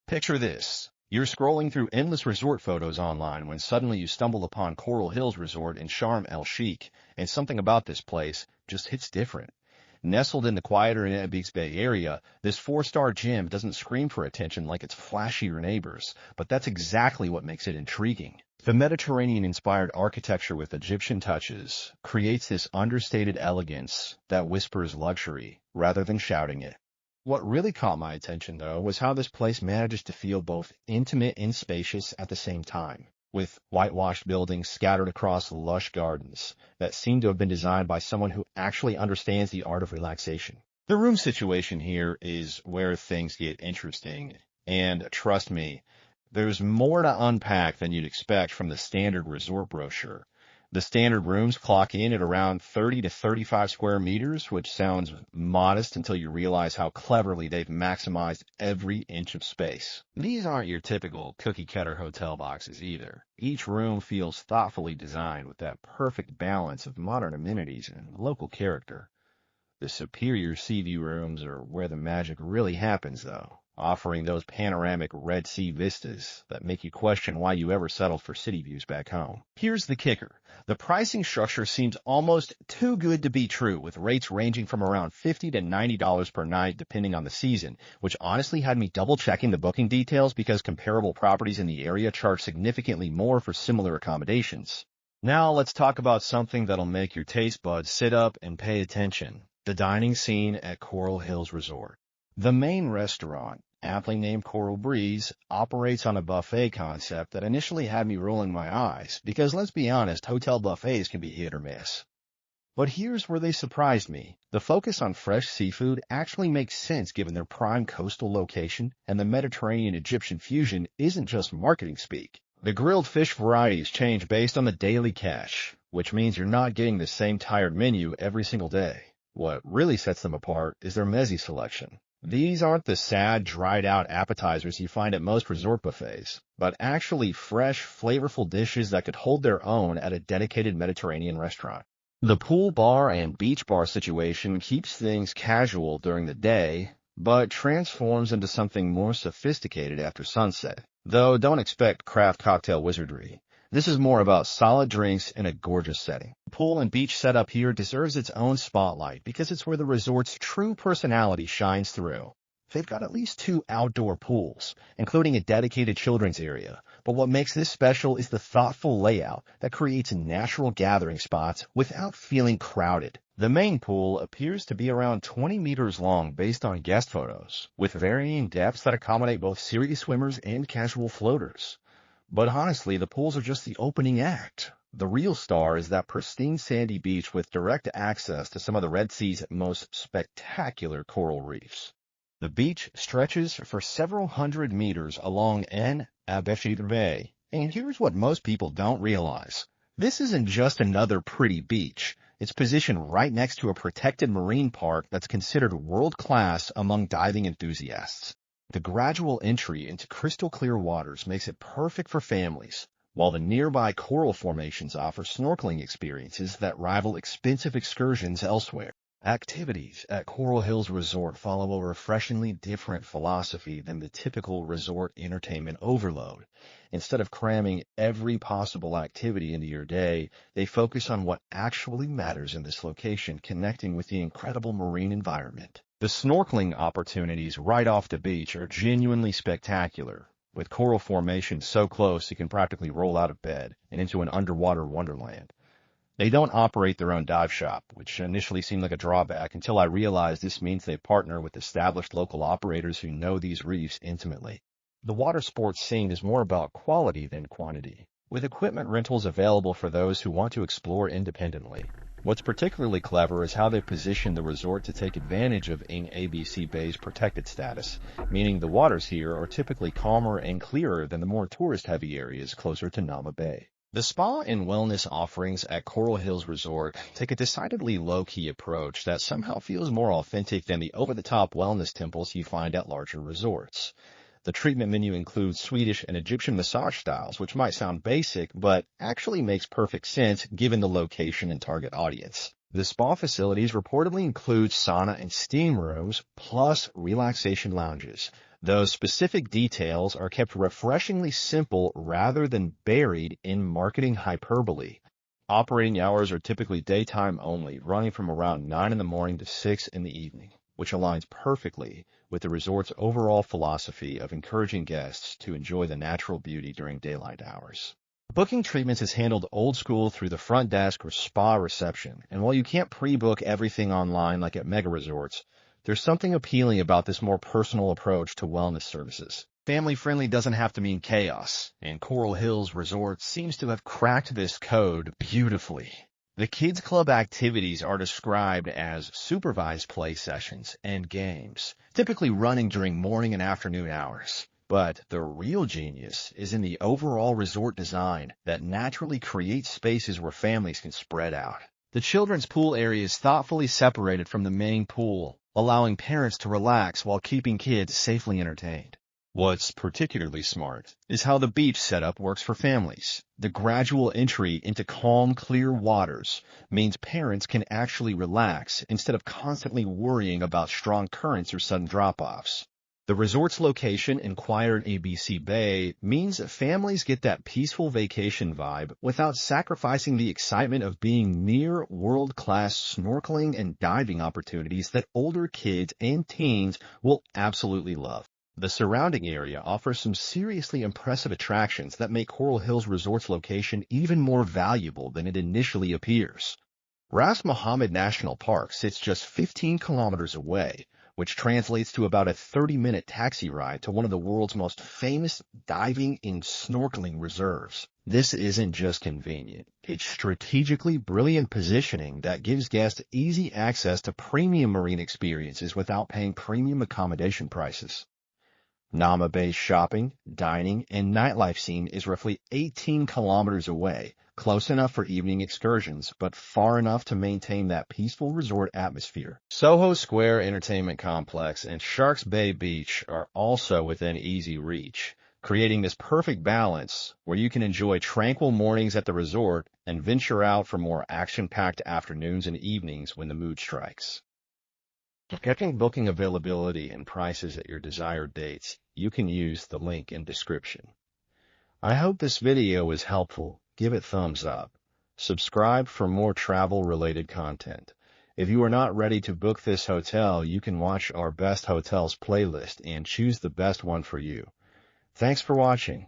Picture this. You're scrolling through endless resort photos online when suddenly you stumble upon Coral Hills Resort in Sharm el-Sheikh, and something about this place just hits different. Nestled in the quieter Nabq Bay area, this four-star gym doesn't scream for attention like its flashier neighbors, but that's exactly what makes it intriguing. The Mediterranean-inspired architecture with Egyptian touches creates this understated elegance that whispers luxury rather than shouting it. What really caught my attention, though, was how this place manages to feel both intimate and spacious at the same time, with whitewashed buildings scattered across lush gardens that seem to have been designed by someone who actually understands the art of relaxation. The room situation here is where things get interesting, and trust me, there's more to unpack than you'd expect from the standard resort brochure. The standard rooms clock in at around 30 to 35 square meters, which sounds modest until you realize how cleverly they've maximized every inch of space. These aren't your typical cookie-cutter hotel boxes either. Each room feels thoughtfully designed with that perfect balance of modern amenities and local character. The superior sea view rooms are where the magic really happens, though, offering those panoramic Red Sea vistas that make you question why you ever settled for city views back home. Here's the kicker. The pricing structure seems almost too good to be true, with rates ranging from around $50 to $90 per night depending on the season, which honestly had me double-checking the booking details because comparable properties in the area charge significantly more for similar accommodations. Now let's talk about something that'll make your taste buds sit up and pay attention. The dining scene at Coral Hills Resort. The main restaurant, aptly named Coral Breeze, operates on a buffet concept that initially had me rolling my eyes, because let's be honest, hotel buffets can be hit or miss. But here's where they surprised me. The focus on fresh seafood actually makes sense given their prime coastal location, and the Mediterranean-Egyptian fusion isn't just marketing speak. The grilled fish varieties change based on the daily catch, which means you're not getting the same tired menu every single day. What really sets them apart is their mezze selection. These aren't the sad, dried-out appetizers you find at most resort buffets, but actually fresh, flavorful dishes that could hold their own at a dedicated Mediterranean restaurant. The pool bar and beach bar situation keeps things casual during the day, but transforms into something more sophisticated after sunset. Though don't expect craft cocktail wizardry. This is more about solid drinks in a gorgeous setting. The pool and beach setup here deserves its own spotlight because it's where the resort's true personality shines through. They've got at least 2 outdoor pools, including a dedicated children's area. But what makes this special is the thoughtful layout that creates natural gathering spots without feeling crowded. The main pool appears to be around 20 meters long based on guest photos, with varying depths that accommodate both serious swimmers and casual floaters. But honestly, the pools are just the opening act. The real star is that pristine sandy beach with direct access to some of the Red Sea's most spectacular coral reefs. The beach stretches for several hundred meters along Nabq Bay. And here's what most people don't realize. This isn't just another pretty beach. It's positioned right next to a protected marine park that's considered world-class among diving enthusiasts. The gradual entry into crystal-clear waters makes it perfect for families, while the nearby coral formations offer snorkeling experiences that rival expensive excursions elsewhere. Activities at Coral Hills Resort follow a refreshingly different philosophy than the typical resort entertainment overload. Instead of cramming every possible activity into your day, they focus on what actually matters in this location, connecting with the incredible marine environment. The snorkeling opportunities right off the beach are genuinely spectacular, with coral formations so close you can practically roll out of bed and into an underwater wonderland. They don't operate their own dive shop, which initially seemed like a drawback until I realized this means they partner with established local operators who know these reefs intimately. The water sports scene is more about quality than quantity, with equipment rentals available for those who want to explore independently. What's particularly clever is how they position the resort to take advantage of ABC Bay's protected status, meaning the waters here are typically calmer and clearer than the more tourist-heavy areas closer to Nama Bay. The spa and wellness offerings at Coral Hills Resort take a decidedly low-key approach that somehow feels more authentic than the over-the-top wellness temples you find at larger resorts. The treatment menu includes Swedish and Egyptian massage styles, which might sound basic, but actually makes perfect sense given the location and target audience. The spa facilities reportedly include sauna and steam rooms, plus relaxation lounges. Those specific details are kept refreshingly simple rather than buried in marketing hyperbole. Operating hours are typically daytime only, running from around 9 in the morning to 6 in the evening, which aligns perfectly with the resort's overall philosophy of encouraging guests to enjoy the natural beauty during daylight hours. Booking treatments is handled old school through the front desk or spa reception, and while you can't pre-book everything online like at mega resorts, there's something appealing about this more personal approach to wellness services. Family-friendly doesn't have to mean chaos, and Coral Hills Resort seems to have cracked this code beautifully. The Kids Club activities are described as supervised play sessions and games, typically running during morning and afternoon hours. But the real genius is in the overall resort design that naturally creates spaces where families can spread out. The children's pool area is thoughtfully separated from the main pool, allowing parents to relax while keeping kids safely entertained. What's particularly smart is how the beach setup works for families. The gradual entry into calm, clear waters means parents can actually relax instead of constantly worrying about strong currents or sudden drop-offs. The resort's location in quiet ABC Bay means that families get that peaceful vacation vibe without sacrificing the excitement of being near world-class snorkeling and diving opportunities that older kids and teens will absolutely love. The surrounding area offers some seriously impressive attractions that make Coral Hills Resort's location even more valuable than it initially appears. Ras Mohammed National Park sits just 15 kilometers away, which translates to about a 30-minute taxi ride to one of the world's most famous diving and snorkeling reserves. This isn't just convenient. It's strategically brilliant positioning that gives guests easy access to premium marine experiences without paying premium accommodation prices. Nama-based shopping, dining, and nightlife scene is roughly 18 kilometers away, close enough for evening excursions, but far enough to maintain that peaceful resort atmosphere. Soho Square Entertainment Complex and Sharks Bay Beach are also within easy reach, creating this perfect balance where you can enjoy tranquil mornings at the resort and venture out for more action-packed afternoons and evenings when the mood strikes. Checking booking availability and prices at your desired dates, you can use the link in description. I hope this video was helpful. Give it thumbs up. Subscribe for more travel-related content. If you are not ready to book this hotel, you can watch our Best Hotels playlist and choose the best one for you. Thanks for watching.